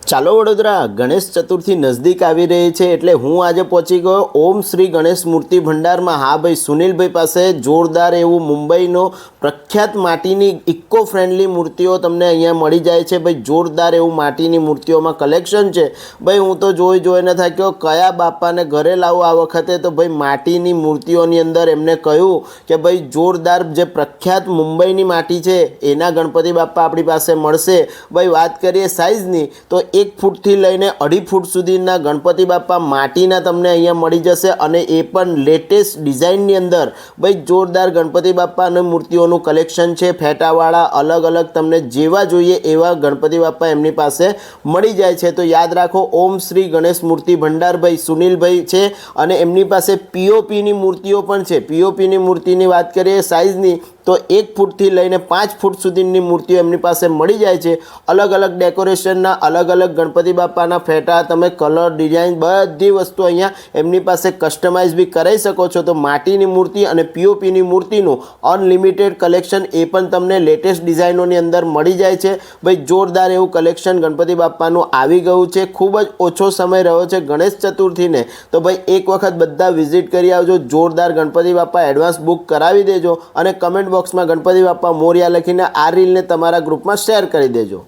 ચાલો વડોદરા, ગણેશ ચતુર્થી નજદીક આવી રહી છે એટલે હું આજે પહોંચી ગયો ઓમ શ્રી ગણેશ મૂર્તિ ભંડારમાં। હા ભાઈ, સુનિલભાઈ પાસે જોરદાર એવું મુંબઈનો પ્રખ્યાત માટીની ઇકો ફ્રેન્ડલી મૂર્તિઓ તમને અહીંયા મળી જાય છે। ભાઈ જોરદાર એવું માટીની મૂર્તિઓમાં કલેક્શન છે। ભાઈ હું તો જોઈને થાક્યો, કયા બાપાને ઘરે લાવું આ વખતે? તો ભાઈ માટીની મૂર્તિઓની અંદર એમને કહ્યું કે ભાઈ જોરદાર જે પ્રખ્યાત મુંબઈની માટી છે એના ગણપતિ બાપા આપણી પાસે મળશે। ભાઈ વાત કરીએ સાઇઝની તો 1 ફૂટથી લઈને 2.5 ફૂટ સુધીના ગણપતિ બાપા માટીના તમને અહીંયા મળી જશે, અને એ પણ લેટેસ્ટ ડિઝાઇનની અંદર। ભાઈ જોરદાર ગણપતિ બાપા અને મૂર્તિઓનું કલેક્શન છે, ફેટાવાળા અલગ અલગ તમને જેવા જોઈએ એવા ગણપતિ બાપા એમની પાસે મળી જાય છે। તો યાદ રાખો, ઓમ શ્રી ગણેશ મૂર્તિ ભંડાર ભાઈ સુનિલભાઈ છે, અને એમની પાસે પીઓપીની મૂર્તિઓ પણ છે। પીઓપીની મૂર્તિની વાત કરીએ સાઇઝની તો 1 ફૂટથી લઈને 5 ફૂટ સુધીની મૂર્તિઓ એમની પાસે મળી જાય છે। અલગ અલગ ડેકોરેશનના અલગ અલગ ગણપતિ બાપાના ફેટા, તમે કલર ડિઝાઇન બધી વસ્તુ અહીંયા એમની પાસે કસ્ટમાઇઝ બી કરાવી શકો છો। તો માટીની મૂર્તિ અને પીઓપીની મૂર્તિનું અનલિમિટેડ કલેક્શન એ પણ તમને લેટેસ્ટ ડિઝાઇનોની અંદર મળી જાય છે। ભાઈ જોરદાર એવું કલેક્શન ગણપતિ બાપાનું આવી ગયું છે। ખૂબ જ ઓછો સમય રહ્યો છે ગણેશ ચતુર્થીને, તો ભાઈ એક વખત બધા વિઝિટ કરી આવજો। જોરદાર ગણપતિ બાપા એડવાન્સ બુક કરાવી દેજો, અને કમેન્ટ બોક્સમાં ગણપતિ બાપા મોરયા લખીને આ રીલને તમારા ગ્રુપમાં શેર કરી દેજો।